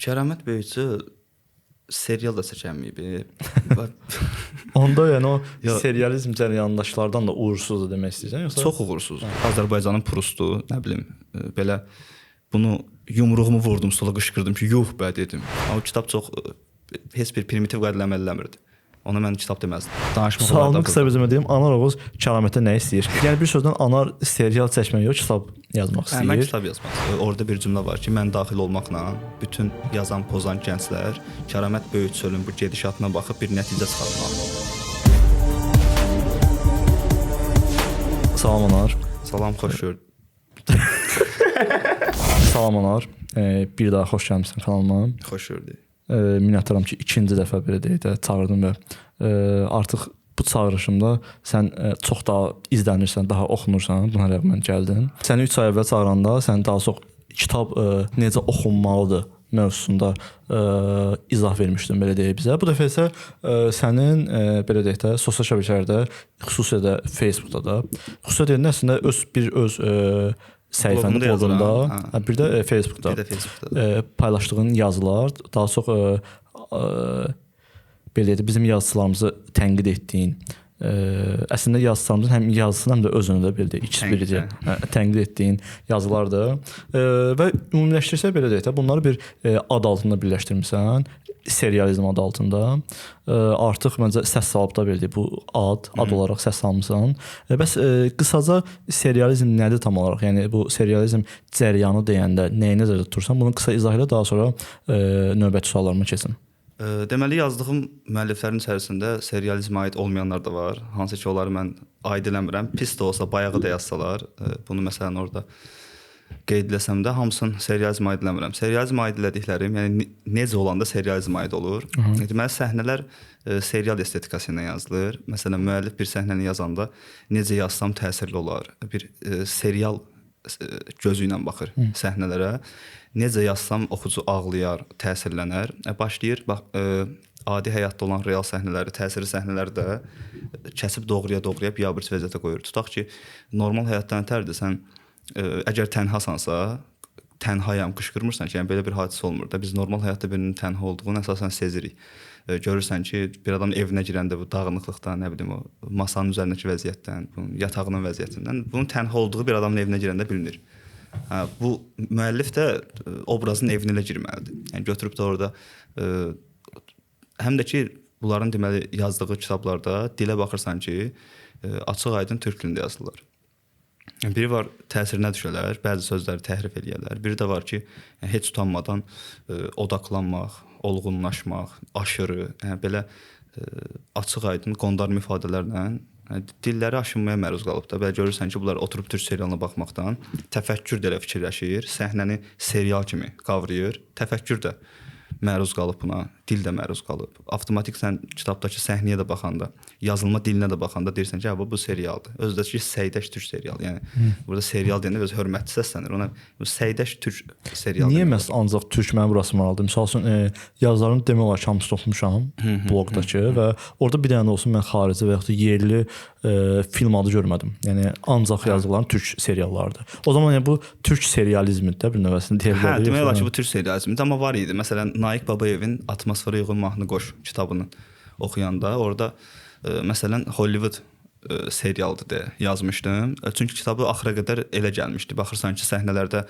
Keramet Böyükçü serial da çəkənməyib. Onda yəni o Ya- serializm cərəyandaşlardan da uğursuzdur demək istəyirsən yoxsa? Çox uğursuz. Azərbaycanın Prustu, nə bilim, belə bunu yumruğumu vurdum, stola qışqırdım ki, yox bə dedim. O kitab çox heç bir primitiv qədləmə eləmirdi. Ona mən kitab deməzdim. Danışmaq Sualımı qısa bir cümlə deyim. Anar Oğuz Kəramətə nə istəyir? Yəni bir sözlə Anar serial çəkmək yox, kitab yazmaq istəyir. Mən kitab yazmaq. Orada bir cümlə var ki, mən daxil olmaqla bütün yazan, pozan gənclər Keramet Böyükçünün bu gedişatına baxıb bir nəticə çıxartmalıdır. Salam Anar. Salam, xoş gördük. Salam Anar. Bir daha xoş gəlmisən kanalıma. Xoş gördük. Minnətdaram ki, ikinci dəfə belə deyək də çağırdım və artıq bu çağırışımda sən çox daha izlənirsən, daha oxunursan, buna rəğmən gəldin. Səni 3 ay əvvəl çağıranda sən daha çox kitab necə oxunmalıdır mövzusunda izah vermişdin belə deyək bizə. Bu dəfə isə sənin belə deyək də sosial şəbəkələrdə, xüsusilə də Facebookda da, xüsusilə deyəndə əslində öz səhifəndə, blogunda, bir də Facebookda, Bir də Facebookda paylaşdığın yazılar daha çox belə deyək, bizim yazıçılarımızı tənqid etdiyin, əslində yazıçılarımızın həm yazısını, həm də özünü də belə deyək, ikisi bircə tənqid etdiyin yazılardır. Və ümumiləşdirsək belə deyək də, bunları bir ad altında birləşdirmisən, serializm adı altında. Artıq məncə səs salıb da belə deyək, bu ad olaraq səs salmısan. Bəs qısaca serializm nədir tam olaraq? Yəni bu serializm cərəyanı deyəndə nəyi nəzərdə tutursan? Bunu qısa izah elə, daha sonra növbəti suallarıma keçim. Deməli yazdığım müəlliflərin içərisində serializmə aid olmayanlar da var. Hansı ki onları mən aid eləmirəm. Pis də olsa, bayağı da yazsalar, bunu məsələn orada qeyd eləsəm də hamısını serializmə aid eləmirəm. Serializmə aid elədiklərim, yəni necə olanda serializmə aid olur. Deməli səhnələr serial estetikası ilə yazılır. Məsələn müəllif bir səhnəni yazanda necə yazsam təsirli olar. Bir serial gözü ilə baxır səhnələrə. Necə yazsam oxucu ağlayar, təsirlənər. Başlayır, bax adi həyatda olan real səhnələri, təsirli səhnələri də kəsib doğruya biabırçı vəziyyətə qoyur. Tutaq ki, normal həyatdan tərdir sən əgər tənhasansa, tənhayam qışqırmırsan ki, yəni belə bir hadisə olmur da. Biz normal həyatda birinin tənha olduğunu əsasən sezirik. Görürsən ki, bir adam evinə girəndə bu dağınıqlıqdan, nə bilim o masanın üzərindəki vəziyyətdən, bunun yatağının vəziyyətindən, bunun tənha olduğu bir adamın evinə girəndə bilinir. Bu müəllif də obrazın evinə girməlidir. Yəni götürüb də orada həm də ki bunların deməli yazdığı kitablarda dilə baxırsan ki, açıq-aydın türk dilində yazılırlar. Biri var təsirinə düşələr, bəzi sözləri təhrif eləyərlər. Biri də var ki, heç utanmadan odaqlanmaq, olğunlaşmaq, aşırı, yəni belə açıq-aydın qondarma ifadələrlə dilləri aşınmaya məruz qalıb da. Belə görürsən ki, bunlar oturub türk serialına baxmaqdan təfəkkür də elə fikirləşir, səhnəni serial kimi qavrayır, təfəkkür də məruz qalıb buna, dil də məruz qalıb. Avtomatik sən kitabdakı səhnəyə də baxanda, yazılma dilinə də baxanda deyirsən ki, bu serialdır. Özü də Səydəş türk serialı. Yəni burada serial deyəndə öz hörmətli səslənir. Ona Səydəş türk serialı. Niyə məhz ancaq türk mənim burası maraqlıdır? Məsəl üçün yazılarını demək olar ki, hamısını oxumuşam bloqdakı və orada bir dənə də olsun mən xarici və yaxud da yerli film adı görmədim. Yəni ancaq yazılan türk seriallardır. O zaman yəni bu türk serializmidir də bir növəsində deyə bilərik. Demək olar ki, bu türk serializmidir, amma var idi. Məsələn, Naiq Babayevin Atmosferə uyğun mahnı qoş kitabını oxuyanda orada məsələn Hollywood serialıdır deyə yazmışdım. Çünki kitabı axıra qədər elə gəlmişdi. Baxırsan ki, səhnələrdə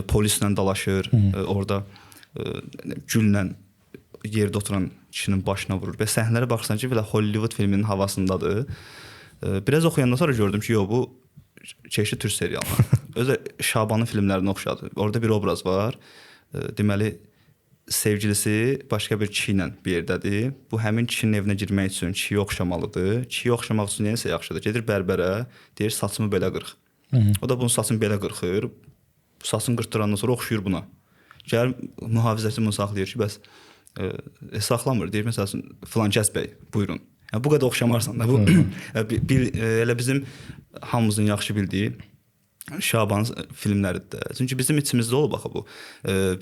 polislə dalaşır, orada güllə yerdə oturan kişinin başına vurur. Və səhnələrə baxırsan ki, belə Hollywood filminin havasındadır. Biraz oxuyandan sonra gördüm ki, bu çeşitli türk serialları. Özü Şabanın filmlərinə oxşadı. Orada bir obraz var. Deməli sevgilisi başqa bir kişi ilə bir yerdədir. Bu həmin kişinin evinə girmək üçün kişiyə oxşamalıdır. Kişiyə oxşamaq üçün nəsə yaxşıdır. Gedir bərbərə, deyir saçımı belə qırx. O da bunun saçını belə qırxır. Saçını qırxdırandan sonra oxşuyur buna. Gəlir mühafizəçi bunu saxlayır ki, bəs saxlamır. Deyir məsələn filan kəs bəy, buyurun. Yəni bu qədər oxşamarsan da bu elə bizim hamımızın yaxşı bildiyi Şaban filmləridir də. Çünki bizim içimizdə olub axı bu.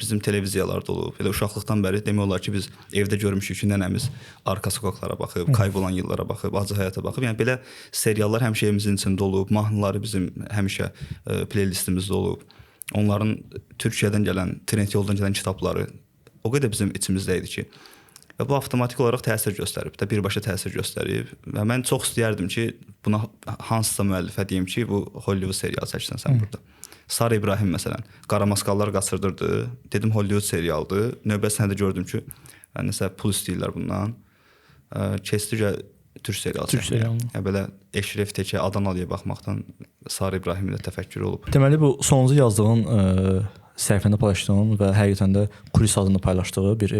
Bizim televiziyalarda olub. Elə uşaqlıqdan bəri demək olar ki, biz evdə görmüşük ki, nənəmiz arka sokaklara baxıb, kaybolan yıllara baxıb, acı həyata baxıb. Yəni belə seriallar həmişə evimizin içində olub. Mahnıları bizim həmişə playlistimizdə olub. Onların Türkiyədən gələn, Trend Yoldan gələn kitabları o qədər bizim içimizdə idi ki, və bu avtomatik olaraq təsir göstərib də, birbaşa təsir göstərib. Və mən çox istəyərdim ki, buna hansısa müəllifə deyim ki, bu Hollywood serialı çəksən sən burada. Sara İbrahim məsələn, qara maskallar qaçırdırdı. Dedim Hollywood serialıdır. Növbəsində də gördüm ki, nəsə pul istəyirlər bundan. Keçdi türk serialı. Türk serialı. Belə Eşref Tekə Adanalıya baxmaqdan Sara İbrahim ilə təfəkkür olub. Deməli bu sonuncu yazdığın səhifəndə paylaşdığın və həqiqətən də kulis adını paylaşdığı bir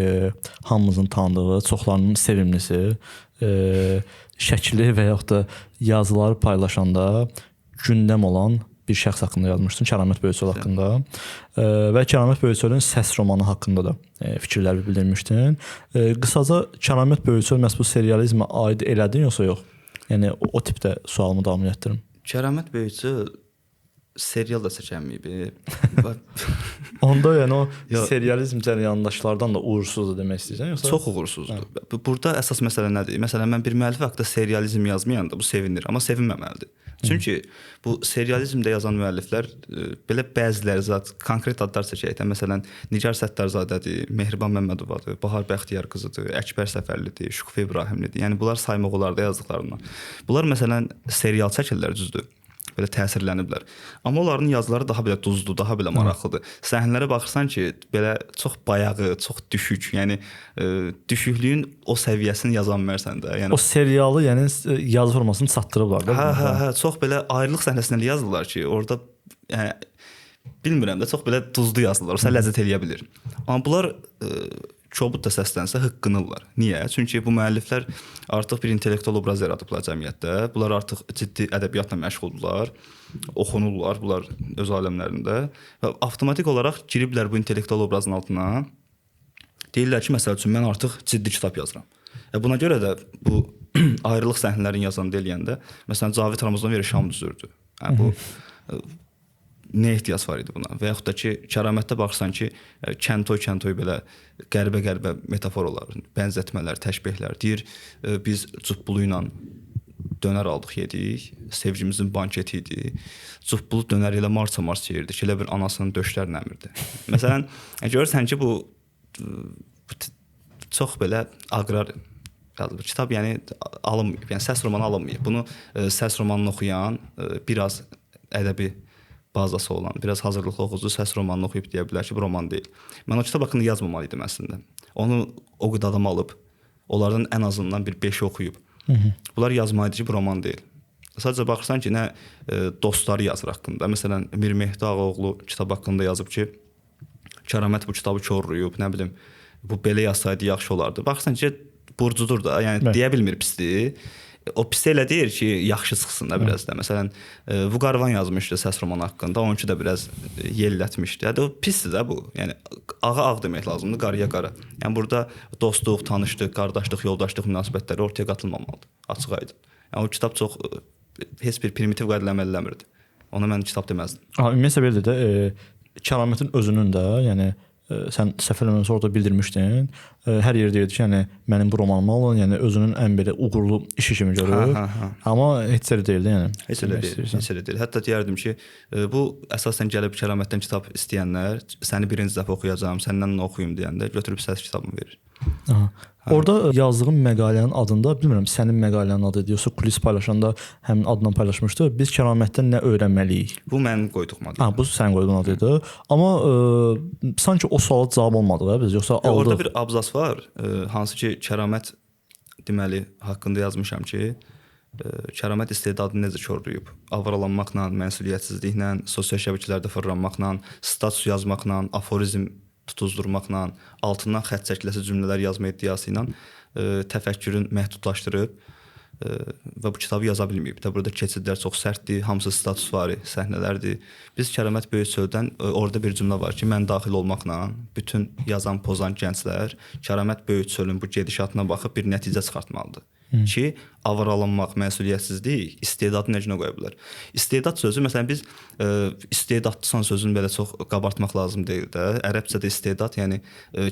hamımızın tanıdığı, çoxlarının sevimlisi, şəkli və yaxud da yazıları paylaşanda gündəm olan bir şəxs haqqında yazmışdın, Kəramət Böyütsöl haqqında. Və Kəramət Böyütsölün Səs romanı haqqında da fikirlər bildirmişdin. Qısaca Kəramət Böyütsöl məhz bu serializmə aid elədin yoxsa yox? Yəni o tipdə sualımı davam etdirim. Kəramət Böyütsöl serial da çəkilməyib. Onda yəni o serializm cərəyandaşlardan da uğursuzdur demək istəyirsən yoxsa? Çox uğursuzdur. Burada əsas məsələ nədir? Məsələn, mən bir müəllif haqqında serializm yazmayanda bu sevinir, amma sevinməməlidir. Çünki bu serializmdə yazan müəlliflər belə bəziləri zət konkret adlar çəkək. Məsələn, Nigar Səttarzadədir, Mehriban Məmmədovadır, Bahar Bəxtiyar qızıdır, Əkbər Səfərlidir, Şükufe İbrahimlidir. Yəni bunlar saymaq olar da yazdıqlarından. Bunlar məsələn serial çəkirlər düzdür. Belə təsirləniblər. Amma onların yazıları daha belə duzlu, daha belə maraqlıdır. Səhnələrə baxırsan ki, belə çox bayağı, çox düşük, yəni düşüklüyün o səviyyəsini yaza bilmərsən də. Yəni o serialı, yəni yazı formasını çatdırıblar da. Hə, çox belə ayrılıq səhnəsində yazırlar ki, orada yəni bilmirəm də çox belə duzlu yazırlar. O sən ləzzət eləyə bilir. Amma bunlar kobud da səslənsə hıqqınırlar. Niyə? Çünki bu müəlliflər artıq bir intellektual obraz yaradıblar cəmiyyətdə. Bunlar artıq ciddi ədəbiyyatla məşğuldurlar, oxunurlar bunlar öz aləmlərində və avtomatik olaraq giriblər bu intellektual obrazın altına. Deyirlər ki, məsəl üçün mən artıq ciddi kitab yazıram. Buna görə də bu ayrılıq səhnələrini yazanda eləyəndə, məsələn Cavid Ramazan verir Şam düzürdü. Bu nə ehtiyac var idi buna? Və yaxud da ki, Kəramətdə baxırsan ki, kəntoy belə qəribə metaforalar, bənzətmələr, təşbehlər deyir, biz Cübbulu ilə dönər aldıq, yedik, sevgimizin banketi idi. Cübbulu dönər ilə marça yeyirdik, elə bir anasının döşlərini əmirdi. Məsələn, görürsən ki, bu çox belə aqrar yazılıb. Kitab yəni alınmayıb, yəni səs romanı alınmayıb. Bunu səs romanını oxuyan, biraz ədəbi bazası olan, biraz hazırlıqlı oxucu səs romanını oxuyub deyə bilər ki, bu roman deyil. Mən o kitab haqqında yazmamalıydım əslində. Onu o qədər adam alıb, onlardan ən azından bir 5-i oxuyub. Bunlar yazmalıydı ki, bu roman deyil. Sadəcə baxırsan ki, nə dostları yazır haqqında. Məsələn, Mir Mehdi Ağaoğlu kitab haqqında yazıb ki, Kəramət bu kitabı korlayıb, nə bilim, bu belə yazsaydı yaxşı olardı. Baxırsan ki, burcudur da, yəni deyə bilmir pisdir. O pis elə deyir ki, yaxşı çıxsın da biraz da. Məsələn, Vuqarvan yazmışdı səs romanı haqqında, onunki də biraz yellətmişdi. Hətta o pisdir də bu. Yəni ağa demək lazımdır, qarıya qara. Yəni burada dostluq, tanışlıq, qardaşlıq, yoldaşlıq münasibətləri ortaya qatılmamalıdır, açıq aydın. Yəni o kitab çox heç bir primitiv qaydalarla əməl eləmirdi. Ona mən kitab deməzdim. Ümumiyyətlə belə də Kəramətin özünün də, yəni sən səhv eləmirəmsə orada bildirmişdin. Hər yer deyirdi ki, yəni mənim bu romanımı alın, yəni özünün ən belə uğurlu işi kimi görür. Amma heç elə deyildi, yəni. Heç elə deyil. Hətta deyərdim ki, bu əsasən gəlib Kəramətdən kitab istəyənlər, səni birinci dəfə oxuyacağam, səndən nə oxuyum deyəndə götürüb səs kitabımı verir. Orada yazdığım məqalənin adında, bilmirəm sənin məqalənin adı idi, yoxsa kulis paylaşanda həmin adla paylaşmışdı. Biz Kəramətdən nə öyrənməliyik? Bu mənim qoyduğum adı. Bu sən qoyduğun adı idi. Amma sanki o suala cavab olmadı da biz, yoxsa aldıq. Orada bir abzas var, hansı ki Kəramət deməli haqqında yazmışam ki, Kəramət istedadını necə korlayıb? Avaralanmaqla, məsuliyyətsizliklə, sosial şəbəkələrdə fırlanmaqla, status yazmaqla, aforizm tutuzdurmaqla, altından xətt çəkiləsi cümlələr yazma iddiası ilə təfəkkürün məhdudlaşdırıb və bu kitabı yaza bilməyib. Burada keçidlər çox sərtdir, hamısı statusvari səhnələrdir. Biz Kəramət Böyütsöldən orada bir cümlə var ki, mən daxil olmaqla bütün yazan, pozan gənclər Kəramət Böyütsölün bu gedişatına baxıb bir nəticə çıxartmalıdır. Ki, avaralanmaq, məsuliyyətsizlik istedadı necə qoya bilər. İstedad sözü, məsələn biz istedadlısan sözünü belə çox qabartmaq lazım deyil də. Ərəbcədə istedad, yəni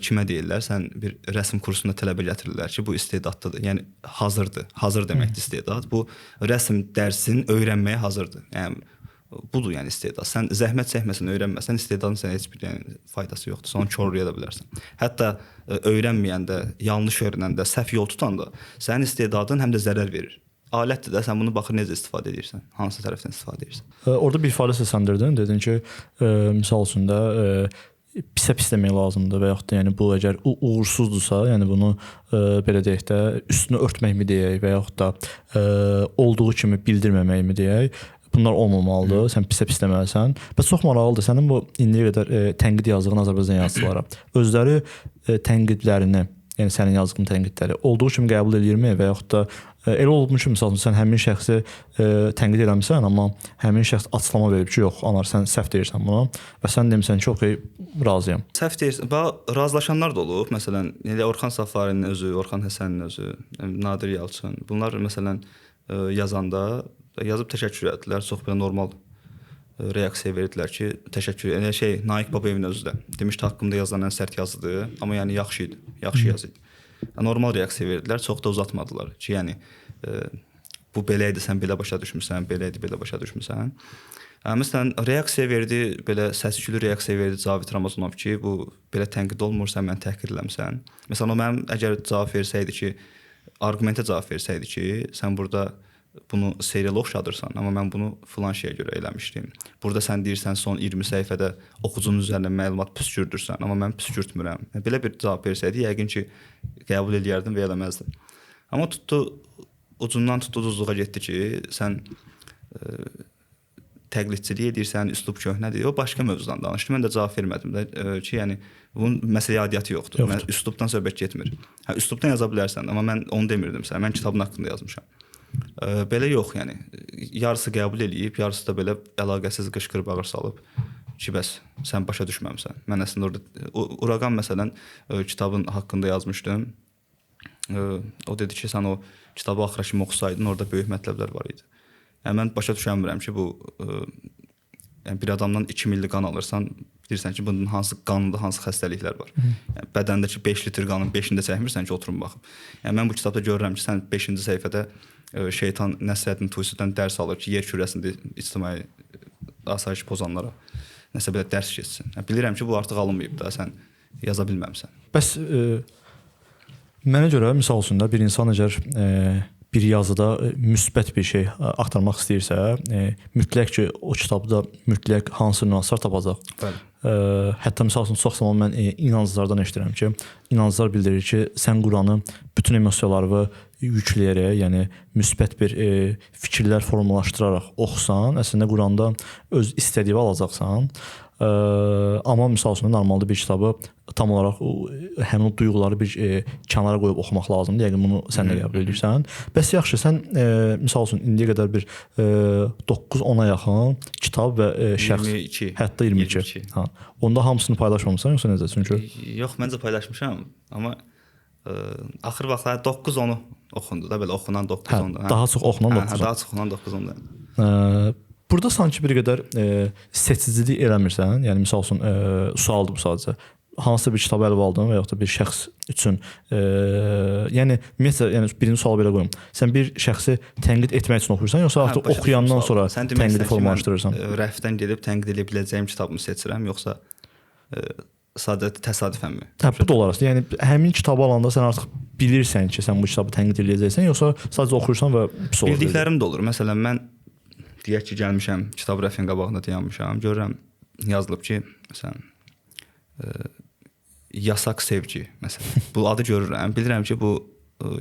kimə deyirlər? Sən bir rəsm kursunda tələbə gətirirlər ki, bu istedadlıdır. Yəni hazırdır. Hazır deməkdir istedad. Bu rəsm dərsini öyrənməyə hazırdır. Yəni budur yəni istedad. Sən zəhmət çəkməsən, öyrənməsən istedadın sənə heç bir yəni faydası yoxdur. Sən onu korlaya da bilərsən. Hətta öyrənməyəndə, yanlış öyrənəndə, səhv yol tutanda sənin istedadın həm də zərər verir. Alətdir də, sən bunu baxır necə istifadə edirsən, hansı tərəfdən istifadə edirsən. Orada bir ifadə səsləndirdin, dedin ki, misal üçün də pisə-pis demək lazımdır və yaxud da yəni bu əgər uğursuzdursa, yəni bunu belə deyək də üstünü örtməkmi deyək və yaxud da olduğu kimi bildirməməkmi deyək. Bunlar olmamalıdır. Sən pisə-pis deməlisən. Və çox maraqlıdır. Sənin bu indiyə qədər tənqid yazdığın Azərbaycan yazıçılara özləri tənqidlərini, yəni sənin yazdığın tənqidləri olduğu kimi qəbul edirmi və yaxud da elə olmuş ki, məsələn, sən həmin şəxsi tənqid eləmisən, amma həmin şəxs açıqlama verib ki, yox, anar sən səhv deyirsən buna və sən demisən ki, okey, razıyam. Səhv deyirsən. Razılaşanlar da olub. Məsələn, elə Orxan Safarinin özü, Orxan Həsənin özü, Nadir Yalçın. Bunlar məsələn yazanda yazıb təşəkkür etdilər. Çox belə normal reaksiya verdilər ki, təşəkkür. Yəni Naiq Babayevin özü də demişdi haqqımda yazılan ən sərt yazıdır, amma yəni yaxşı idi. Yaxşı yazı idi. Normal reaksiya verdilər, çox da uzatmadılar ki, yəni bu belə idi, sən belə başa düşmüsən, belə idi, belə başa düşmüsən. Məsələn, reaksiya verdi, belə səs-küylü reaksiya verdi Cavid Ramazanov ki, bu belə tənqid olmur, sən məni təhqir eləmisən. Məsələn, o mənim əgər cavab versəydi ki, arqumentə cavab versəydi ki, sən burada bunu seriala oxşadırsan, amma mən bunu filan şeyə görə eləmişdim. Burada sən deyirsən son 20 səhifədə oxucunun üzərinə məlumat püskürdürsən, amma mən püskürtmürəm. Belə bir cavab versəydi, yəqin ki, qəbul edərdim və eləməzdim. Amma ucundan tutdu, uzluğa getdi ki, sən təqlidçilik edirsən, üslub köhnədir. O başqa mövzudan danışdı. Mən də cavab vermədim də ki, yəni bunun məsələyə aidiyyatı yoxdur. Mən üslubdan söhbət getmir. Üslubdan yaza bilərsən, amma mən onu demirdim sənə. Mən kitabın haqqında yazmışam. Belə yox, yəni yarısı qəbul eləyib, yarısı da belə əlaqəsiz qışqırıb ağır salıb ki, bəs sən başa düşməmisən. Mən əslində orada Uraqan məsələn kitabın haqqında yazmışdım. O dedi ki, sən o kitabı axıra kimi oxusaydın, orada böyük mətləblər var idi. Yəni mən başa düşəmirəm ki, bu yəni bir adamdan 2 milli qan alırsan, bilirsən ki, bunun hansı qanında hansı xəstəliklər var. Yəni bədəndəki 5 litr qanın 5-ini də çəkmirsən ki, oturun baxım. Yəni mən bu kitabda görürəm ki, sən 5-ci səhifədə Şeytan Nəsrəddin Tusidən dərs alır ki, yer kürəsində ictimai asayiş pozanlara nəsə belə dərs keçsin. Yəni bilirəm ki, bu artıq alınmayıb da, sən yaza bilməmisən. Bəs mənə görə misal üçün də bir insan əgər bir yazıda müsbət bir şey axtarmaq istəyirsə, mütləq ki, o kitabda mütləq hansı nüanslar tapacaq. Bəli. Hətta misal üçün çox zaman mən inancılardan eşidirəm ki, inancılar bildirir ki, sən Quranı bütün emosiyaları yükləyərək, yəni müsbət bir fikirlər formalaşdıraraq oxusan, əslində Quranda öz istədiyi alacaqsan. Amma misal üçün normalda bir kitabı tam olaraq həmin o duyğuları bir kənara qoyub oxumaq lazımdır. Yəqin bunu sən də qəbul edirsən. Bəs yaxşı, sən misal üçün indiyə qədər bir 9-10-a yaxın kitab və şəxs 22, hətta 22. Ha. Onda hamısını paylaşmamısan yoxsa necə? Çünki yox, məncə paylaşmışam, amma axır vaxtlar 9-10-u oxundu da, belə oxunan 9-10-da. Daha çox oxunan 9-10. Daha çox oxunan 9-10-da. Burada sanki bir qədər seçicilik eləmirsən. Yəni misal üçün sualdır bu sadəcə. Hansısa bir kitabı ələ aldın və yaxud da bir şəxs üçün yəni ümumiyyətlə yəni birinci sualı belə qoyum. Sən bir şəxsi tənqid etmək üçün oxuyursan yoxsa artıq oxuyandan sonra tənqidi formalaşdırırsan? Rəfdən gedib tənqid edə biləcəyim kitabımı seçirəm yoxsa sadəcə təsadüfənmi? Bu da olar. Yəni həmin kitabı alanda sən artıq bilirsən ki, sən bu kitabı tənqid edəcəksən yoxsa sadəcə oxuyursan və pis olur. Bildiklərim də olur. Məsələn, mən deyək ki, gəlmişəm, kitab rəfin qabağında dayanmışam, görürəm yazılıb ki, məsələn, yasaq sevgi, məsələn. Bu adı görürəm, bilirəm ki, bu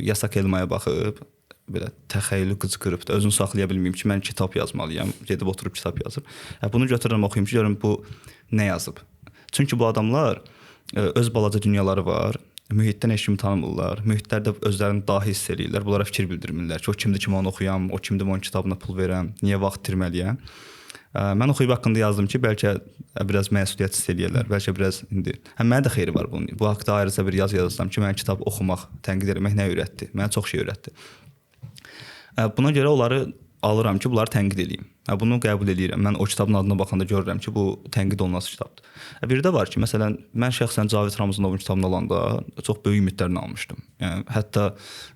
yasaq elmaya baxıb, belə təxəyyülü qıcqırıb da, özünü saxlaya bilməyim ki, mən kitab yazmalıyam, gedib oturub kitab yazıb. Bunu götürürəm, oxuyum ki, görürüm bu nə yazıb. Çünki bu adamlar öz balaca dünyaları var, mühitdən heç kimi tanımırlar, mühitlərdə özlərini dahi hiss edirlər, bunlara fikir bildirmirlər ki, o kimdir ki, onu oxuyam, o kimdir onun kitabına pul verəm, niyə vaxt itirməliyəm. Mən oxuyub haqqında yazdım ki, bəlkə biraz məsuliyyət hiss edirlər, bəlkə biraz indi. Mənə də xeyri var bunun. Bu haqqda ayrıca bir yazı yazsam ki, mənə kitab oxumaq, tənqid etmək nə öyrətdi? Mənə çox şey öyrətdi. Buna görə onları alıram ki, bunları tənqid edeyim. Bunu qəbul edirəm. Mən o kitabın adına baxanda görürəm ki, bu tənqid olunası kitabdır. Bir də var ki, məsələn, mən şəxsən Cavid Ramazanovun kitabını alanda çox böyük ümidlərlə almışdım. Yəni hətta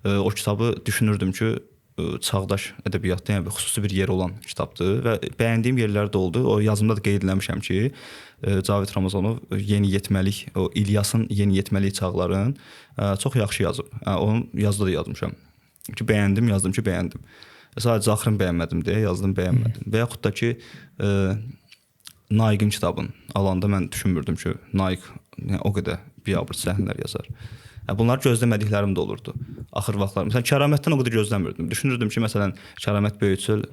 o kitabı düşünürdüm ki, çağdaş ədəbiyyatda yəni xüsusi bir yer olan kitabdır və bəyəndiyim yerlər də oldu. O yazımda da qeyd etmişəm ki, Cavid Ramazanov yeniyetməlik, o İlyasın yeniyetməlik çağların çox yaxşı yazıb. Onun yazıda da yazmışam. Ki bəyəndim, yazdım ki, bəyəndim. Sadəcə axırın bəyənmədim deyə yazdım, bəyənmədim. Və yaxud da ki, Naiqin kitabını alanda mən düşünmürdüm ki, Naiq o qədər biabırçı səhnələr yazar. Bunlar gözləmədiklərim də olurdu. Axır vaxtlar. Məsələn, Kəramətdən o qədər gözləmirdim. Düşünürdüm ki, məsələn, Kəramət Böyüçül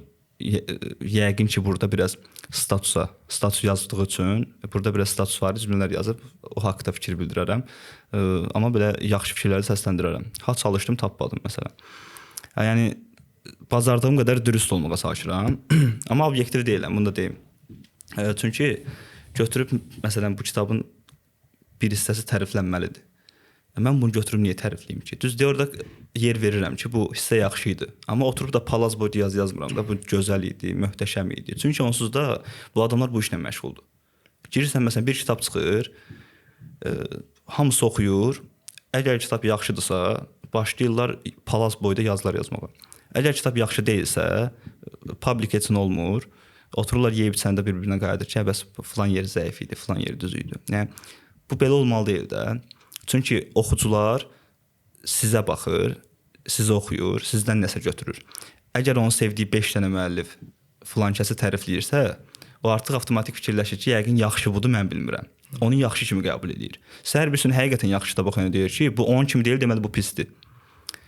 yəqin ki, burada biraz status yazdığı üçün, burada biraz status var, cümlələr yazıb, o haqqda fikir bildirərəm. Amma belə yaxşı fikirləri səsləndirərəm. Ha çalışdım, tapmadım məsələn. Yəni bacardığım qədər dürüst olmağa çalışıram. Amma obyektiv deyiləm, bunu da deyim. Çünki götürüb məsələn bu kitabın bir hissəsi təriflənməlidir. Mən bunu götürüb niyə tərifləyim ki? Düzdür, orada yer verirəm ki, bu hissə yaxşı idi. Amma oturub da palaz boyda yazmıram da, bu gözəl idi, möhtəşəm idi. Çünki onsuz da bu adamlar bu işlə məşğuldur. Girirsən məsələn bir kitab çıxır, hamısı oxuyur. Əgər kitab yaxşıdırsa, başlayırlar palaz boyda yazılar yazmağa. Əgər kitab yaxşı deyilsə, publication olmur. Otururlar yeyib içəndə bir-birinə qayıdır ki, bəs filan yeri zəif idi, filan yeri düz idi. Yəni bu belə olmalı deyil də. Çünki oxucular sizə baxır, sizi oxuyur, sizdən nəsə götürür. Əgər onun sevdiyi 5 dənə müəllif filan kəsi tərifləyirsə, o artıq avtomatik fikirləşir ki, yəqin yaxşı budur, mən bilmirəm. Onu yaxşı kimi qəbul edir. Səhər birisi həqiqətən yaxşı kitab oxuyan deyir ki, bu onun kimi deyil, deməli bu pisdir.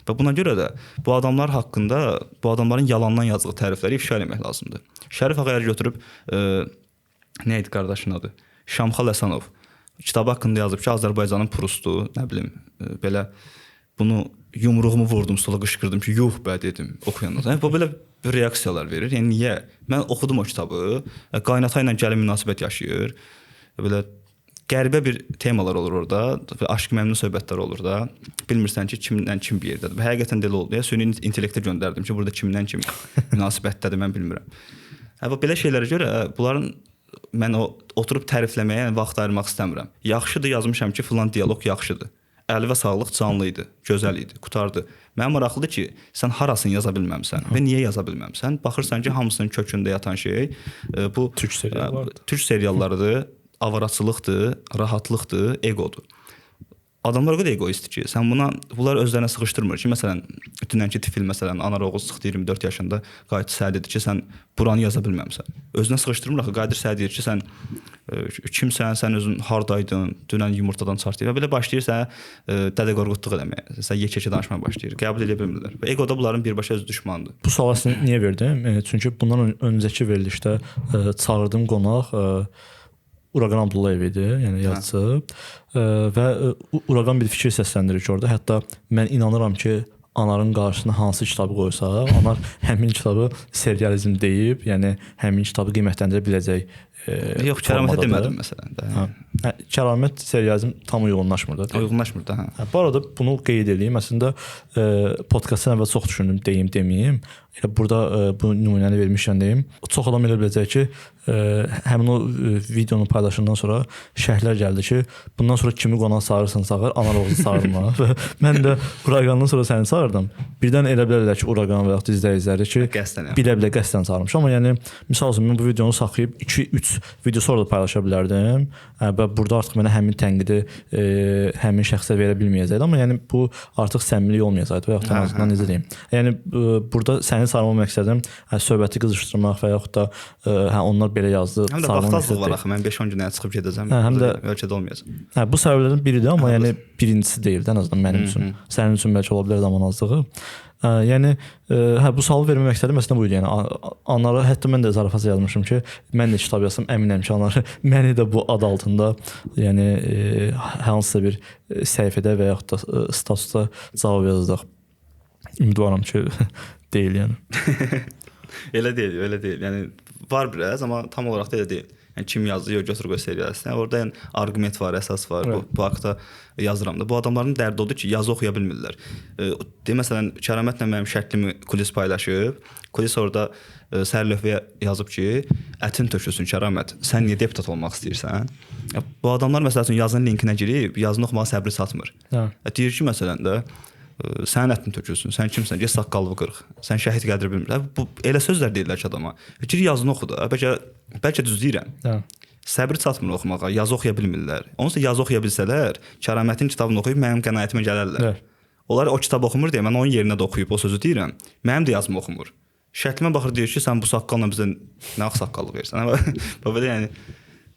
Və buna görə də bu adamlar haqqında, bu adamların yalandan yazdığı tərifləri ifşa etmək lazımdır. Şərif ağa götürüb nə idi qardaşın adı? Şamxal Həsənov kitabı haqqında yazıb ki, Azərbaycanın Prustu, nə bilim, belə bunu yumruğumu vurdum, stola qışqırdım ki, yuh bə dedim oxuyandan. Yəni bu belə reaksiyalar verir. Yəni niyə? Mən oxudum o kitabı, qaynata ilə gəlin münasibət yaşayır. Belə qəribə bir temalar olur orada, aşk məmnun söhbətlər olur da. Bilmirsən ki, kimdən kim bir yerdədir. Və həqiqətən də elə oldu. Süni intellektə göndərdim ki, burada kimdən kim münasibətdədir, mən bilmirəm. Belə şeylərə görə bunların mən oturub tərifləməyə vaxt ayırmaq istəmirəm. Yaxşıdır yazmışam ki, filan dialoq yaxşıdır. Əli və sağlıq canlı idi, gözəl idi, qutardı. Mənə maraqlıdır ki, sən harasını yaza bilməmsən və niyə yaza bilməmsən? Baxırsan ki, hamısının kökündə yatan şey bu türk seriallarıdır, avaraçılıqdır, rahatlıqdır, egodur. Adamlar o qədər egoist ki, sən bunlar özlərinə sıxışdırmır ki, məsələn, dünənki tifil məsələn, Anar Oğuz çıxdı 24 yaşında, qayıt sənə dedi ki, sən buranı yaza bilməmsən. Özünə sıxışdırmır axı, qayıdır sənə deyir ki, sən kimsən, sən özün hardaydın, dünən yumurtadan çartdın və belə başlayır sənə Dədə Qorqudluq eləməyə, sən yekə danışmağa başlayır, qəbul edə bilmirlər. Və egoda bunların birbaşa öz düşmanıdır. Bu sualı niyə verdim? Çünki bundan öncəki verilişdə çağırdığım qonaq Uraqan Abdullayev idi, yəni yazıcı və Uraqan bir fikir səsləndirir ki, orada hətta mən inanıram ki, Anarın qarşısına hansı kitabı qoysa, Anar həmin kitabı serializm deyib, yəni həmin kitabı qiymətləndirə biləcək. Yox, Kəramətə demədim məsələn də. Kəramət serializm tam uyğunlaşmır da. Uyğunlaşmır da, hə. Bu arada bunu qeyd edeyim. Əslində podkastdan əvvəl çox düşündüm, deyim, deməyim. Elə burada bu nümunəni vermişəm deyim. Çox adam elə biləcək ki, həmin o videonu paylaşandan sonra şərhlər gəldi ki, bundan sonra kimi qonaq çağırırsan çağır, Anar Oğuzu çağırma. Və mən də Uraqandan sonra səni çağırdım. Birdən elə bilərlər ki, Uraqan və ya izləyiciləri ki, bilə-bilə qəsdən çağırmışam. Amma yəni misal üçün mən bu videonu saxlayıb 2-3 video sonra da paylaşa bilərdim. Və burada artıq mənə həmin tənqidi həmin şəxsə verə bilməyəcəkdim. Amma yəni bu artıq səmimilik olmayacaqdı və yaxud da azından necə deyim. Yəni burada səni çağırmaq məqsədim söhbəti qızışdırmaq və yaxud da onlar belə yazdı. Həm də vaxtazlıq var axı. Mən 5-10 günə çıxıb gedəcəm. Həm də ölkədə olmayacaq. Bu səbəblərdən biridir, amma yəni birincisi deyildi ən azından mənim üçün. Sənin üçün bəlkə ola bilər zaman azlığı. Yəni bu sualı vermək məqsədim əslində bu idi. Yəni Anarı hətta mən də zarafat yazmışım ki, mən də kitab yazsam əminəm ki, Anar məni də bu ad altında, yəni hansısa bir səhifədə və yaxud da statusda cavab yazacaq. Ümidvaram ki, deyil yəni. Elə deyil. Yəni var biraz, amma tam olaraq da elə deyil. Yəni kim yazdı, yox götür qoy seriyasına. Orada yəni arqument var, əsas var. Bu haqqda yazıram da. Bu adamların dərdi odur ki, yazı oxuya bilmirlər. Məsələn, Kəramətlə mənim şərtlimi kulis paylaşıb. Kulis orada səhər lövhəyə yazıb ki, ətin tökülsün Kəramət. Sən niyə deputat olmaq istəyirsən? Bu adamlar məsələn yazının linkinə girib, yazını oxumağa səbri çatmır. Deyir ki, məsələn də Sənin ətini tökülsün. Sən kimsən? Get saqqalını qırıq. Sən şəhid qədri bilmirsən. Bu elə sözlər deyirlər ki adama. Gir yazını oxu da. Bəlkə düz deyirəm. Hə. Səbir çatmır oxumağa. Yazı oxuya bilmirlər. Onsa yazı oxuya bilsələr, Kəramətin kitabını oxuyub mənim qənaətimə gələrlər. Hə. Onlar o kitabı oxumur deyə mən onun yerinə də oxuyub o sözü deyirəm. Mənim də yazımı oxumur. Şərtmə baxır deyir ki, sən bu saqqalla bizə nə ağsaqqallıq verirsən. Belə yəni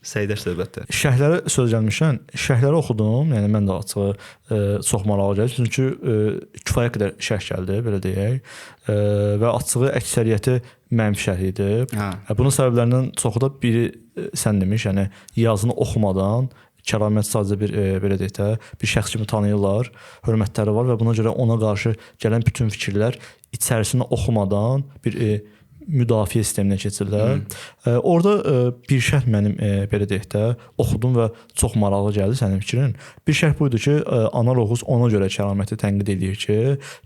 səydaş söhbətdir. Şərhlərə söz gəlmişən, şərhləri oxudum. Yəni mən də açığı çox maraqlı gəldi. Çünki kifayət qədər şərh gəldi, belə deyək. Və açığı əksəriyyəti mənfi şərh idi. Bunun səbəblərindən çoxu da biri sən demiş, yəni yazını oxumadan Kəramət sadəcə bir belə deyək də, bir şəxs kimi tanıyırlar, hörmətləri var və buna görə ona qarşı gələn bütün fikirlər içərisində oxumadan bir müdafiə sisteminə keçirlər. Orada bir şərh mənim belə deyək də oxudum və çox maraqlı gəldi sənin fikrin. Bir şərh buydu ki, Anar Oğuz ona görə Kəraməti tənqid edir ki,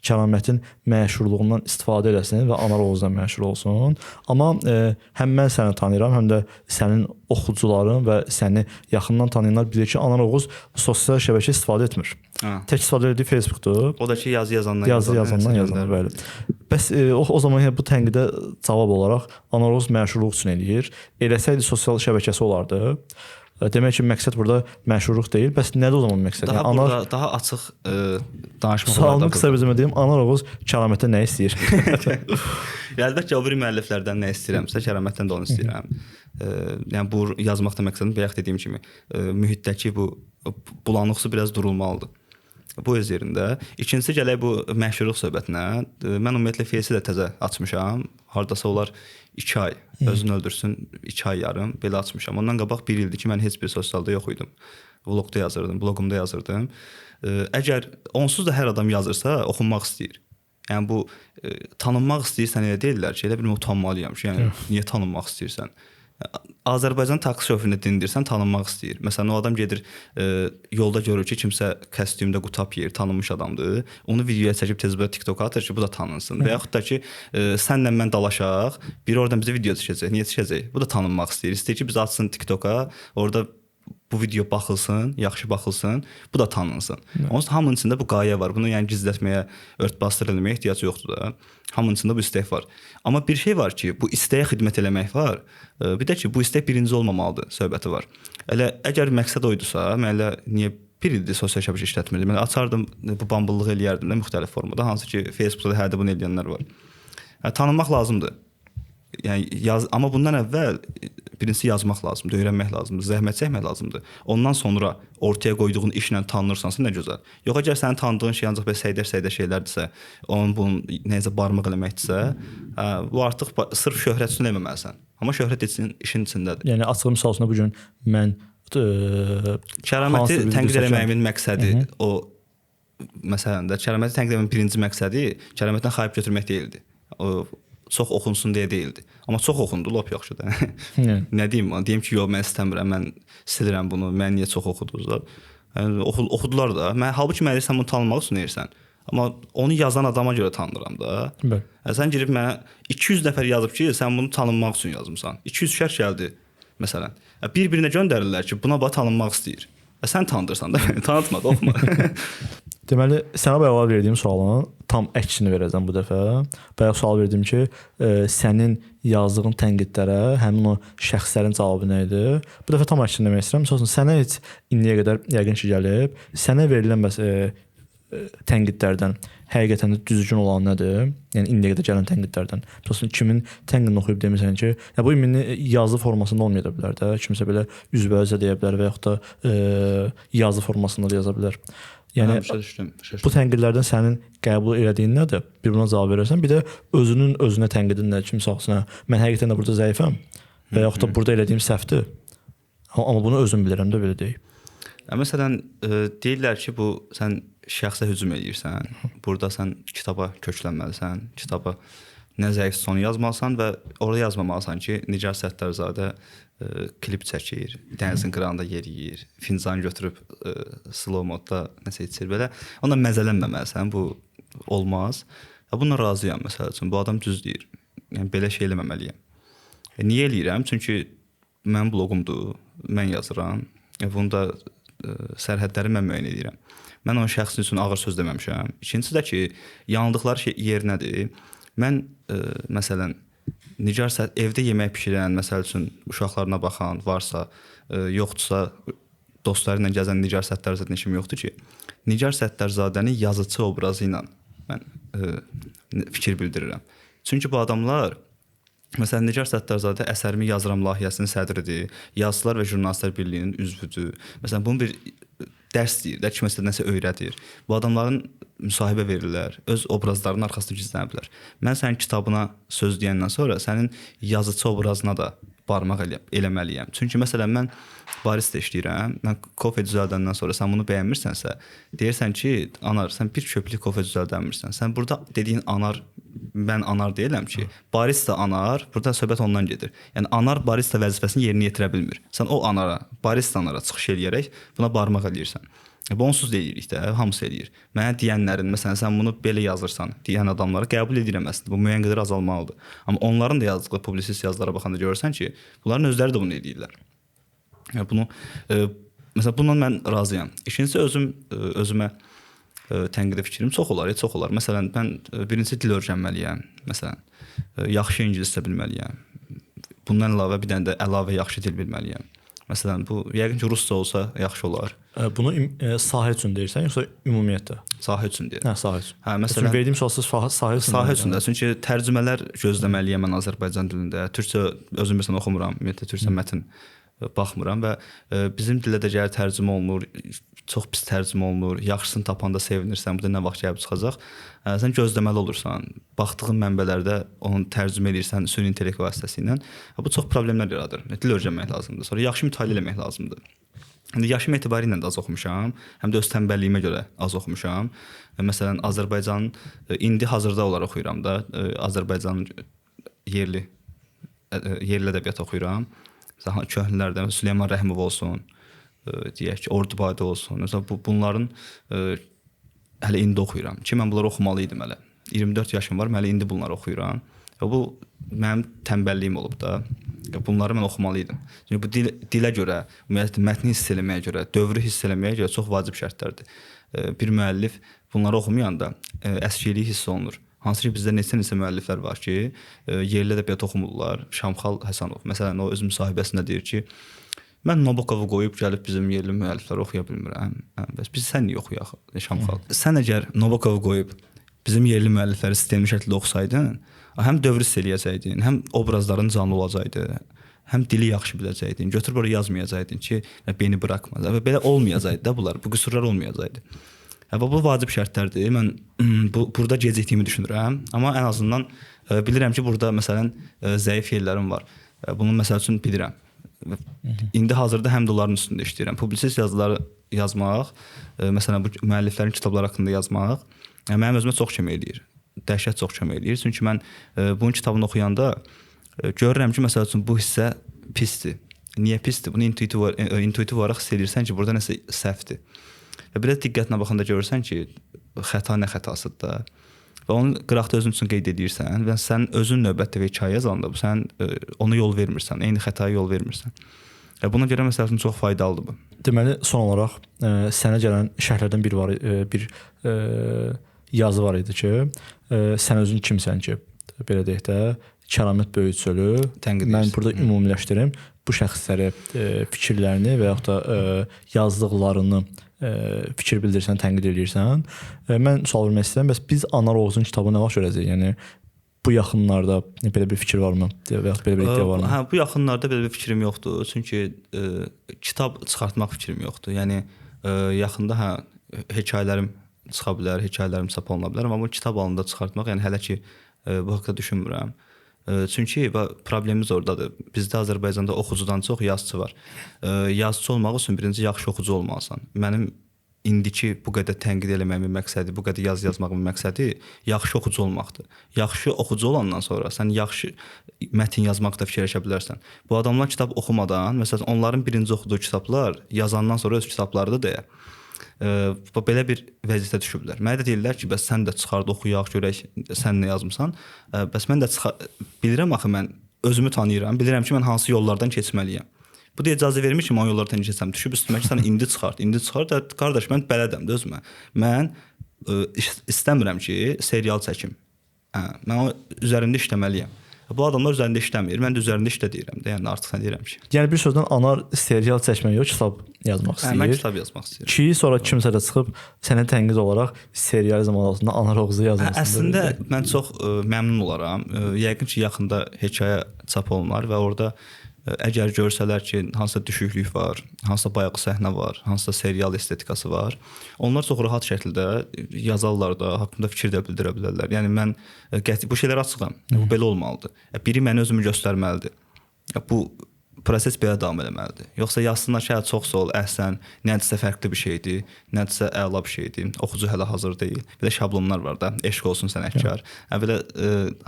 Kəramətin məşhurluğundan istifadə eləsin və Anar Oğuzdan məşhur olsun. Amma həm mən səni tanıyıram, həm də sənin oxucuların və səni yaxından tanıyanlar bilir ki, Anar Oğuz sosial şəbəkə istifadə etmir. Tək istifadə etdiyi Facebookdur. O da ki, yazı yazandan yazandan, bəli. Bəs o zaman bu tənqidə cavab olaraq Anar Oğuz məşhurluq üçün eləyir. Eləsəydi sosial şəbəkəsi olardı. Demək ki, məqsəd burada məşhurluq deyil. Bəs nədir o zaman məqsəd? Daha yəni, burada daha açıq danışmaq olar. Sualını qısa bir deyim. Anar Oğuz Kəramətdən nə istəyir? Əlbəttə, o biri müəlliflərdən nə istəyirəmsə, Kəramətdən də onu istəyirəm. Yəni bu yazmaqda məqsədim bayaq dediyim kimi mühitdəki bu bulanıqsı biraz durulmalıdır. Bu öz yerində. İkincisi gələk bu məşhurluq söhbətinə. Mən ümumiyyətlə Face-i də təzə açmışam. Hardasa olar 2 ay. Özünü öldürsün 2 ay yarım belə açmışam. Ondan qabaq 1 ildir ki, mən heç bir sosialda yox idim. Vlogda yazırdım, blogumda yazırdım. Əgər onsuz da hər adam yazırsa, oxunmaq istəyir. Yəni bu tanınmaq istəyirsən elə deyirlər ki, elə bilmə utanmalıyam ki, yəni niyə tanınmaq istəyirsən? Azərbaycan taksi şoferini dindirsən tanınmaq istəyir. Məsələn, o adam gedir yolda görür ki, kimsə kostyumda qutap yeyir, tanınmış adamdır. Onu videoya çəkib tez belə TikToka atır ki, bu da tanınsın. Və yaxud da ki, sənlə mən dalaşaq, biri oradan bizə video çəkəcək. Niyə çəkəcək? Bu da tanınmaq istəyir. İstəyir ki, biz atsın TikToka, orada bu video baxılsın, yaxşı baxılsın, bu da tanınsın. Onsuz hamının içində bu qayə var. Bunu yəni gizlətməyə, örtbasdır eləməyə ehtiyac yoxdur da. Hamının içində bu istək var. Amma bir şey var ki, bu istəyə xidmət eləmək var. Bir də ki, bu istək birinci olmamalıdır söhbəti var. Elə əgər məqsəd oydusa, mən elə niyə bir ildir sosial şəbəkə işlətmirdim. Mən açardım, bu bambıllıq eləyərdim də müxtəlif formada. Hansı ki, Facebookda da hərdə bunu eləyənlər var. Tanınmaq lazımdır. Yəni amma bundan əvvəl birincisi yazmaq lazımdır, öyrənmək lazımdır, zəhmət çəkmək lazımdır. Ondan sonra ortaya qoyduğun işlə tanınırsansa nə gözəl. Yox, əgər sənin tanıdığın şey ancaq belə səydə şeylərdirsə, onun bunun nəyəcə barmaq eləməkdirsə, bu artıq sırf şöhrət üçün eləməməlisən. Amma şöhrət işin içindədir. Yəni açıq misal üçün bu gün mən Kəraməti tənqid eləməyimin məqsədi o məsələn də Kəraməti tənqid eləməyin birinci məqsədi Kəramətdən xahib götürmək deyildi. O çox oxunsun deyə deyildi. Amma çox oxundu, lap yaxşıdır. Nə deyim? Deyim ki, yox, mən istəmirəm, mən silirəm bunu, mən niyə çox oxudunuz da? Yəni, oxudular da. Halbuki mən sən bunu tanımaq üçün deyirsən. Amma onu yazan adama görə tanınıram da. Sən girib mənə 200 nəfər yazıb ki, sən bunu tanınmaq üçün yazmısan. 200 şərh gəldi, məsələn. Bir-birinə göndərirlər ki, buna bax tanınmaq istəyir. Sən tanıdırsan da, tanıtma da, oxuma. Deməli, sənə bayaq verdiyim sualın tam əksini verəcəm bu dəfə. Bayaq sual verdim ki, sənin yazdığın tənqidlərə həmin o şəxslərin cavabı nə idi? Bu dəfə tam əksini demək istəyirəm. Məsələn, sənə heç indiyə qədər yəqin ki, gəlib, sənə verilən tənqidlərdən həqiqətən də düzgün olan nədir? Yəni indiyə qədər gələn tənqidlərdən. Məsələn, kimin tənqidini oxuyub demirsən ki, bu ümumi yazı formasında olmaya da bilər də. Kimsə belə üzbəüzə deyə bilər və yaxud da yazı formasında da yaza bilər. Yəni bu tənqidlərdən sənin qəbul elədiyin nədir? Bir buna cavab verərsən. Bir də özünün özünə tənqidin nədir? Kimsə axsına mən həqiqətən də burada zəifəm və yaxud da burada elədiyim səhvdir. Amma bunu özüm bilirəm də belə deyək. Məsələn, deyirlər ki, bu sən şəxsə hücum edirsən. Burada sən kitaba köklənməlisən, kitaba nə zəifsə onu yazmalısan və orada yazmamalısan ki, Nigar Səttarzadə klip çəkir, dənizin qırağında yeriyir, fincan götürüb slow modda nəsə içir belə. Ondan məzələnməməlisən, bu olmaz. Bununla razıyam məsəl üçün, bu adam düz deyir. Yəni belə şey eləməməliyəm. Niyə eləyirəm? Çünki mənim bloqumdur, mən yazıram. Bunu da sərhədləri mən müəyyən edirəm. Mən o şəxsin üçün ağır söz deməmişəm. İkincisi də ki, yanıldıqları şey yer nədir? Mən məsələn nigar evdə yemək bişirən, məsəl üçün uşaqlarına baxan varsa, yoxdursa dostları ilə gəzən Nigar Səttarzadə işim yoxdur ki, Nigar Səttarzadəni yazıcı obrazı ilə mən fikir bildirirəm. Çünki bu adamlar məsələn Nigar Səttarzadə əsərimi yazıram layihəsinin sədridir, Yazıçılar və Jurnalistlər Birliyinin üzvüdür. Məsələn bunun bir dərs deyir, də kiməsə nəsə öyrədir. Bu adamların müsahibə verirlər, öz obrazlarının arxasında gizləniblər. Mən sənin kitabına söz deyəndən sonra sənin yazıcı obrazına da barmaq eləməliyəm. Çünki məsələn mən barista işləyirəm. Mən kofe düzəldəndən sonra sən bunu bəyənmirsənsə, deyirsən ki, Anar, sən bir köplük kofe düzəldənmirsən. Sən burada dediyin Anar, mən Anar deyirəm ki, barista Anar, burada söhbət ondan gedir. Yəni Anar barista vəzifəsini yerinə yetirə bilmir. Sən o Anara, barista Anara çıxış eləyərək buna barmaq eləyirsən. Bu onsuz deyirik də, hamısı eləyir. Mənə deyənlərin, məsələn, sən bunu belə yazırsan, deyən adamları qəbul edirəm əslində. Bu müəyyən qədər azalmalıdır. Amma onların da yazdığı publisist yazılara baxanda görürsən ki, bunların özləri də bunu edirlər. Yəni bunu məsələn bundan mən razıyam. İkincisi özümə tənqid fikrim çox olar, çox olar. Məsələn mən birincisi dil öyrənməliyəm. Məsələn yaxşı ingiliscə bilməliyəm. Bundan əlavə bir dənə də əlavə yaxşı dil bilməliyəm. Məsələn bu yəqin ki rusca olsa yaxşı olar. Bunu sahə üçün deyirsən yoxsa ümumiyyətlə? Sahə üçün deyirəm. Hə, sahə üçün. Hə, məsələn verdiyim sualsız sahə üçün. Sahə üçün də. Çünki tərcümələr gözləməliyəm mən Azərbaycan dilində. Türkcə özüm məsələn oxumuram, ümumiyyətlə türkcə mətn baxmıram və bizim dildə də gəlir tərcümə olunur, çox pis tərcümə olunur. Yaxşısını tapanda sevinirsən, bu da nə vaxt gəlib çıxacaq. Sən gözləməli olursan. Baxdığın mənbələrdə onu tərcümə edirsən süni intellekt vasitəsilə. Bu çox problemlər yaradır. Dil öyrənmək lazımdır. Sonra yaxşı mütaliə etmək lazımdır. İndi yaşım etibarilə də az oxumuşam, həm də öz tənbəlliyimə görə az oxumuşam. Məsələn Azərbaycanın indi hazırda olaraq oxuyuram da, Azərbaycanın yerli ədəbiyyat oxuyuram. Köhnələrdən Süleyman Rəhimov olsun, deyək ki, Ordubadi olsun. Məsələn bunların hələ indi oxuyuram. Ki mən bunları oxumalı idim hələ. 24 yaşım var, hələ indi bunları oxuyuram. Bu mənim tənbəlliyim olub da. Bunları mən oxumalı idim. Çünki bu dilə görə, mətni hiss eləməyə görə, dövrü hiss eləməyə görə çox vacib şərtlərdir. Bir müəllif bunları oxumayanda əskiliyi hiss olunur. Hansı ki bizdə neçə müəlliflər var ki, yerli ədəbiyyat oxumurlar. Şamxal Həsənov məsələn o öz müsahibəsində deyir ki, mən Nabokovu qoyub gəlib bizim yerli müəllifləri oxuya bilmirəm. Bəs biz sən niyə oxuyaq Şamxal? Sən əgər Nabokovu qoyub bizim yerli müəllifləri sistemli şəkildə oxusaydın, həm dövrü hiss eləyəcəydin, həm obrazların canlı olacaqdı, həm dili yaxşı biləcəydin, götürüb oraya yazmayacaqdın ki, beni buraxma. Belə olmayacaqdı da bunlar, bu qüsurlar olmayacaqdı. Bu vacib şərtlərdir. Mən burada gecikdiyimi düşünürəm, amma ən azından bilirəm ki, burada məsələn zəif yerlərim var. Bunu məsəl üçün bilirəm. İndi hazırda həm də onların üstündə işləyirəm. Publisist yazıları yazmaq, məsələn bu müəlliflərin kitabları haqqında yazmaq mənim özümə çox kömək eləyir. Dəhşət çox kömək eləyir. Çünki mən bunun kitabını oxuyanda görürəm ki, məsəl üçün bu hissə pisdir. Niyə pisdir? Bunu intuitiv olaraq hiss edirsən ki, burada nəsə səhvdir. Və belə diqqətlə baxanda görürsən ki, xəta nə xətasıdır da. Və onu qıraqda özün üçün qeyd edirsən və sən özün növbətdə və hekayə yazanda sən ona yol vermirsən, eyni xətaya yol vermirsən. Buna görə məsəl üçün çox faydalıdır bu. Deməli son olaraq sənə gələn şərhlərdən bir yazı var idi ki, sən özün kimsən ki, belə deyək də, kəramət böyütçülü. Mən burada ümumiləşdirim. Bu şəxsləri fikirlərini və yaxud da yazdıqlarını fikir bildirsən, tənqid edirsən. Mən sual vermək istəyirəm, bəs biz Anar Oğuzun kitabı nə vaxt görəcəyik? Yəni bu yaxınlarda belə bir fikir varmı? Və yaxud belə bir iddia varmı? Hə, bu yaxınlarda belə bir fikrim yoxdur. Çünki kitab çıxartmaq fikrim yoxdur. Yəni yaxında hekayələrim çıxa bilər, hekayələrim çap oluna bilər, amma bu kitab halında çıxartmaq, yəni hələ ki bu haqqda düşünmürəm. Çünki problemimiz oradadır. Bizdə Azərbaycanda oxucudan çox yazıçı var. Yazıçı olmaq üçün birinci yaxşı oxucu olmalısan. Mənim indiki bu qədər tənqid eləməyimin məqsədi, bu qədər yazı yazmağımın məqsədi yaxşı oxucu olmaqdır. Yaxşı oxucu olandan sonra sən yaxşı mətn yazmaqda fikirləşə bilərsən. Bu adamlar kitab oxumadan, məsələn, onların birinci oxuduğu kitablar yazandan sonra öz kitablarıdır deyə. Belə bir vəziyyətə düşüblər. Mənə də deyirlər ki, bəs sən də çıxard, oxuyaq, görək sən nə yazmısan. Bəs mən də bilirəm axı mən özümü tanıyıram, bilirəm ki, mən hansı yollardan keçməliyəm. Bu da icazə vermir ki, mən o yollardan keçsəm, düşüb üstümə ki, sən indi çıxart, indi çıxart. Qardaş, mən bələdəm də özümə. Mən istəmirəm ki, serial çəkim. Mən o üzərində işləməliyəm. Bu adamlar üzərində işləmir. Mən də üzərində işlə deyirəm də. Yəni artıq sən deyirəm ki. Yəni bir sözlə Anar serial çəkmək yox, kitab yazmaq istəyir. Mən kitab yazmaq istəyirəm. Ki sonra kimsə də çıxıb sənə tənqid olaraq serializm altında Anar Oğuzu yazmasın. Əslində mən çox məmnun olaram. Yəqin ki, yaxında hekayə çap olunar və orada əgər görsələr ki, hansısa düşüklük var, hansısa bayaq səhnə var, hansısa serial estetikası var, onlar çox rahat şəkildə yazarlar da, haqqında fikir də bildirə bilərlər. Yəni mən qəti bu şeylər açıqam. Bu belə olmalıdır. Biri mənə özümü göstərməlidir. Bu proses belə davam etməlidir. Yoxsa yazsınlar ki, çox sağ ol, əhsən, nədirsə fərqli bir şeydir, nədirsə əla bir şeydir. Oxucu hələ hazır deyil. Belə şablonlar var da, eşq olsun sənətkar. Belə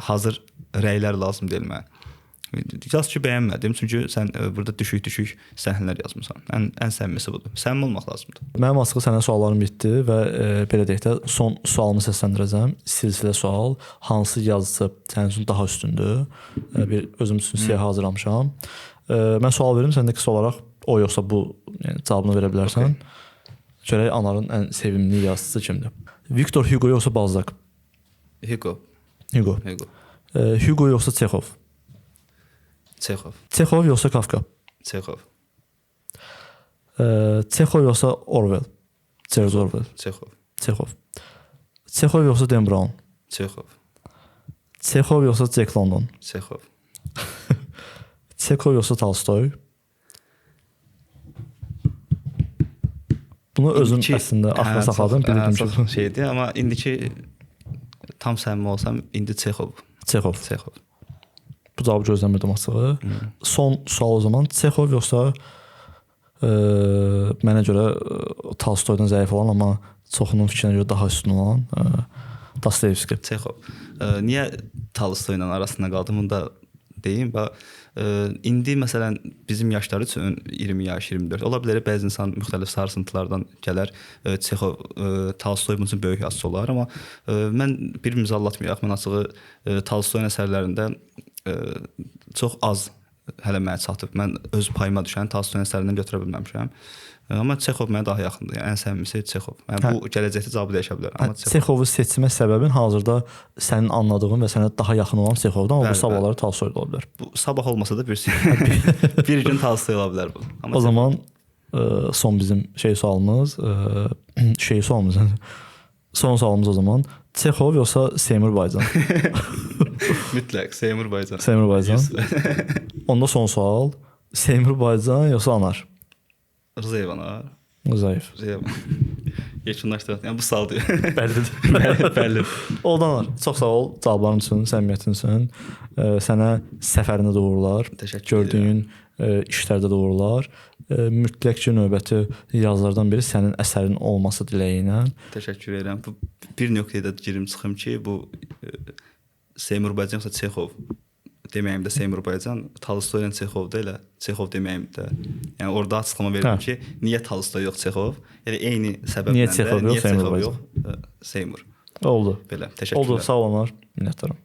hazır rəylər lazım deyil mənə. Yaz ki, bəyənmədim. Çünki sən burada düşük səhnələr yazmısan. Ən səmimisi budur. Səmimi olmaq lazımdır. Mənim açığı sənə suallarım bitdi və belə deyək də son sualımı səsləndirəcəm. Silsilə sual. Hansı yazıcı sənin üçün daha üstündür? Bir özüm üçün siyah hazırlamışam. Mən sual verim, sən də qısa olaraq o yoxsa bu yəni cavabını verə bilərsən. Görək Anarın ən sevimli yazıcısı kimdir? Victor Hugo yoxsa Balzac? Hugo. Hugo yoxsa Çexov? Çexov yoxsa Kafka? Çexov. Çexov yoxsa Orwell? George Orwell. Çexov. Çexov yoxsa Dan Brown? Çexov yoxsa Jack London? Çexov yoxsa Tolstoy? Bunu özüm əslində axıra saxladım, bildim ki, şeydir, amma indiki tam səmimi olsam, indi Çexov. Bu cavabı gözləmirdim açığı. Son sual o zaman. Çexov yoxsa mənə görə Tolstoydan zəif olan, amma çoxunun fikrinə görə daha üstün olan Dostoyevski. Çexov. Niyə Tolstoyla arasında qaldım, bunu da deyim. İndi məsələn bizim yaşları üçün 20 yaş, 24 ola bilər, bəzi insan müxtəlif sarsıntılardan gələr. Çexov, Tolstoy bunun üçün böyük yazıçı olar, amma mən birimizi aldatmayaq. Mən açığı Tolstoyun əsərlərində çox az hələ mənə çatıb. Mən öz payıma düşən Tolstoyun əsərindən götürə bilməmişəm. Amma Çexov mənə daha yaxındır. Yəni ən səmimisi Çexov. Yəni bu gələcəkdə cavabı dəyişə bilər. Amma Çexovu seçmə səbəbin hazırda sənin anladığın və sənə daha yaxın olan Çexovdan, amma bu sabahları Tolstoy ola bilər. Bu sabah olmasa da bir gün Tolstoy ola bilər bu. O zaman son bizim sualımız, son sualımız o zaman Çexov yoxsa Seymur Baycan? Mütləq Seymur Baycan. Onda son sual, Seymur Baycan yoxsa Anar? Rzayev Anar. Rzayev. Yekunlaşdıraq. Yəni bu sual deyil. Bəlli. Oldu Anar. Çox sağ ol cavabların üçün, səmimiyyətin üçün. Sənə səfərində də uğurlar. Gördüyün işlərdə də uğurlar. Mütləq ki, növbəti yazılardan biri sənin əsərin olması diləyi ilə. Təşəkkür edirəm. Bu bir nöqtəyə də girim çıxım ki, bu Seymur Baycan yoxsa Çexov deməyim də Seymur Baycan, Tolstoy ilə Çexov da elə Çexov deməyim də. Yəni orada açıqlama verdim ki, niyə Tolstoy yox Çexov? Yəni eyni səbəbdən niyə Çexov yox, Seymur? Seymur. Oldu. Belə. Təşəkkürlər. Oldu, sağ olun. Minnətdaram.